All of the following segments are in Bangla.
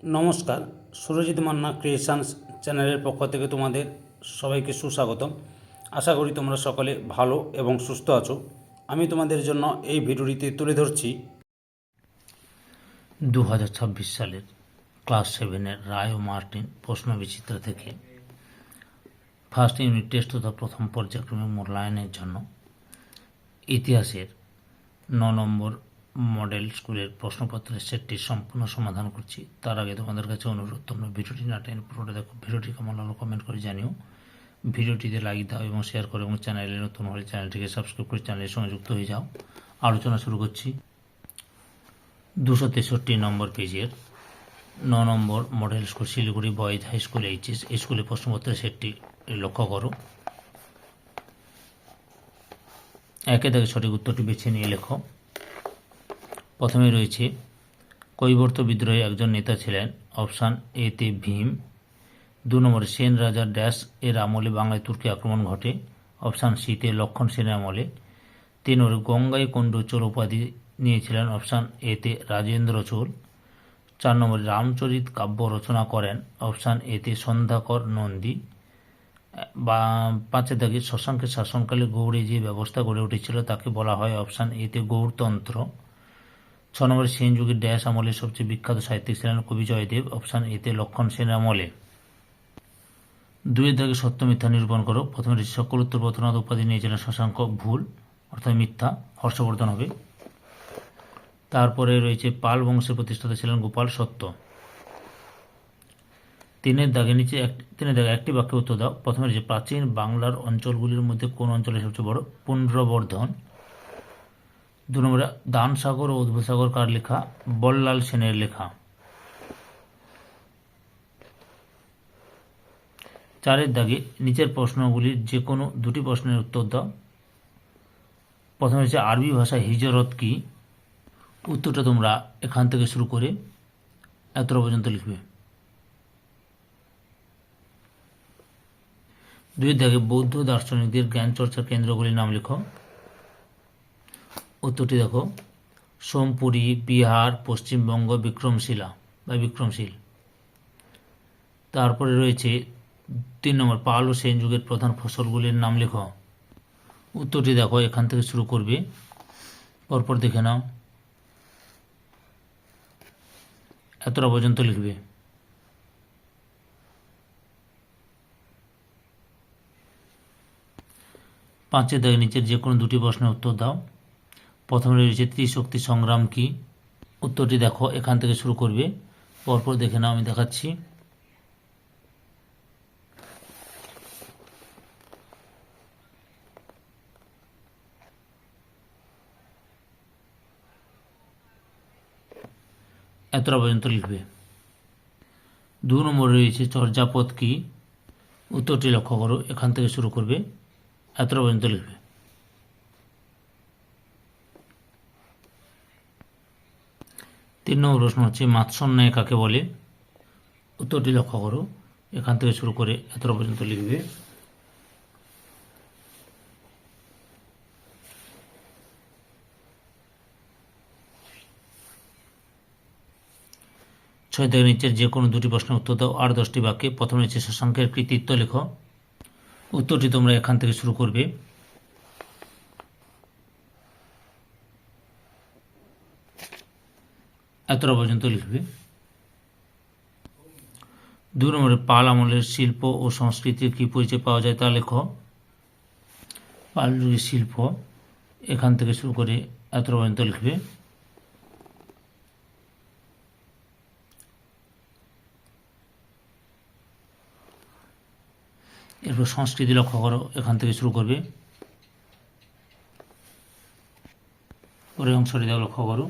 নমস্কার, সুরজিৎ মান্না ক্রিয়েশনস চ্যানেলের পক্ষ থেকে তোমাদের সবাইকে সুস্বাগতম। আশা করি তোমরা সকলে ভালো এবং সুস্থ আছো। আমি তোমাদের জন্য এই ভিডিওটিতে তুলে ধরছি 2026 সালের ক্লাস 7-এর রায় ও মার্টিন প্রশ্নবিচিত্র থেকে ফার্স্ট ইউনিট টেস্ট তথা প্রথম পর্যায়ক্রমে মূল্যায়নের জন্য ইতিহাসের 9 নম্বর মডেল স্কুলের প্রশ্নপত্রের সেটটি সম্পূর্ণ সমাধান করছি। তার আগে তোমাদের কাছে অনুরোধ, তোমরা ভিডিওটি না টেনে পুরোটা দেখো। ভিডিওটি কেমন হলো কমেন্ট করে জানিও। ভিডিওটিতে লাইক দাও এবং শেয়ার করো, এবং চ্যানেলে নতুন হলে চ্যানেলটিকে সাবস্ক্রাইব করে চ্যানেলের সঙ্গে যুক্ত হয়ে যাও। আলোচনা শুরু করছি 263 নম্বর পেজের 9 নম্বর model school Siliguri boys high school HS এই স্কুলের প্রশ্নপত্রের সেটটি লক্ষ্য করো। একে দাগে সঠিক উত্তরটি বেছে নিয়ে লেখো। প্রথমে রয়েছে, কৈবর্ত বিদ্রোহে একজন নেতা ছিলেন। অপশান এ তে ভীম। 2 নম্বরে সেন রাজা ড্যাশ এর আমলে বাংলায় তুর্কি আক্রমণ ঘটে। অপশান সি তে লক্ষণ সেনের আমলে। 3 নম্বরে গঙ্গাই কোন্ড চোর উপাধি নিয়েছিলেন। অপশান এ তে রাজেন্দ্র চোর। 4 নম্বরে রামচরিত কাব্য রচনা করেন। অপশান এ তে সন্ধ্যাকর নন্দী। 5 দাগে শশাঙ্কের শাসনকালে গৌড়ে যে ব্যবস্থা গড়ে উঠেছিল তাকে বলা হয়। অপশান এ তে গৌড়তন্ত্র। 6 নম্বরে সেন যুগের ড্যাশ আমলের সবচেয়ে বিখ্যাত সাহিত্যিক ছিলেন কবি জয়দেব। অপশান এ তে লক্ষণ সেন আমলে। 2 দাগে সত্য মিথ্যা নিরূপণ করো। প্রথমে সকল উত্তর পত্রনাথ উপাধি নিয়েছিলেন শশাঙ্ক, ভুল, অর্থাৎ মিথ্যা। হর্ষবর্ধন হবে। তারপরে রয়েছে পাল বংশের প্রতিষ্ঠাতা ছিলেন গোপাল, সত্য। 3 দাগে একটি বাক্যে উত্তর দাও। প্রথমে রয়েছে প্রাচীন বাংলার অঞ্চলগুলির মধ্যে কোন অঞ্চলে সবচেয়ে বড়? পুন্ড্রবর্ধন। 2 নম্বরে দান সাগর ও অদ্ভুত সাগর কার লেখা? বল্লাল সেনের লেখা। 4 দাগে নিচের প্রশ্নগুলির যে কোনো দুটি প্রশ্নের উত্তর দাও। প্রথমে রয়েছে আরবি ভাষায় হিজরত কি? উত্তরটা তোমরা এখান থেকে শুরু করে এতটা পর্যন্ত লিখবে। 2 দাগে বৌদ্ধ দার্শনিকদের জ্ঞান চর্চার কেন্দ্রগুলির নাম লেখো। উত্তরটি দেখো, সোমপুরি, বিহার, পশ্চিমবঙ্গ, বিক্রমশিলা বা বিক্রমশীল। তারপরে রয়েছে 3 নম্বর পাল ও সেন যুগের প্রধান ফসলগুলির নাম লেখো। উত্তরটি দেখো, এখান থেকে শুরু করবে, পরপর দেখে নাও, এতটা পর্যন্ত লিখবে। 5 দাগে নিচের যে কোনো দুটি প্রশ্নের উত্তর দাও। প্রথমে রয়েছে ত্রিশক্তি সংগ্রাম কি? উত্তরটি দেখো, এখান থেকে শুরু করবে, পরপর দেখে নাও, আমি দেখাচ্ছি। এতটা পর্যন্ত লিখবে। 2 নম্বরে রয়েছে চর্যাপদ কি? উত্তরটি লক্ষ্য করো, এখান থেকে শুরু করবে, এতটা পর্যন্ত লিখবে। 3 নম্বর প্রশ্ন হচ্ছে মাৎসন্যায় কাকে বলে? উত্তরটি লক্ষ্য করো, এখান থেকে শুরু করে এতটা পর্যন্ত লিখবে। 6 দাগের নিচের যে কোনো দুটি প্রশ্নের উত্তর দাও আর 10টি বাক্যে। প্রথমে হচ্ছে শশাঙ্কের কৃতিত্ব লেখো। উত্তরটি তোমরা এখান থেকে শুরু করবে। এতটা পর্যন্ত লিখবে। 2 নম্বরে পাল আমলের শিল্প ও সংস্কৃতির কি পরিচয় পাওয়া যায় তা লেখো। পাল যুগের শিল্প, এখান থেকে শুরু করে এতটা পর্যন্ত লিখবে। এরপর সংস্কৃতি লক্ষ্য করো, এখান থেকে শুরু করবে, পরের অংশটি লক্ষ্য করো।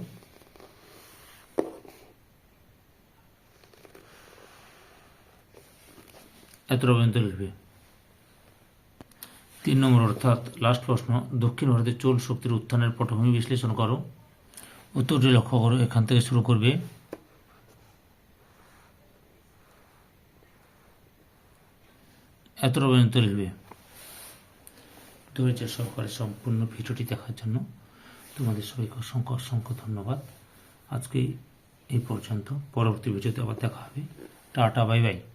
এতটা পর্যন্ত লিখবে। 3 নম্বর অর্থাৎ লাস্ট প্রশ্ন, দক্ষিণ ভারতে চোল শক্তির উত্থানের পটভূমি বিশ্লেষণ করো। উত্তরটি লক্ষ্য করো, এখান থেকে শুরু করবে, এতটা পর্যন্ত লিখবে। ধৈর্য সহকারে সম্পূর্ণ ভিডিওটি দেখার জন্য তোমাদের সবাইকে অসংখ্য অসংখ্য ধন্যবাদ। আজকে এই পর্যন্ত। পরবর্তী ভিডিওতে আবার দেখা হবে। Tata, bye bye.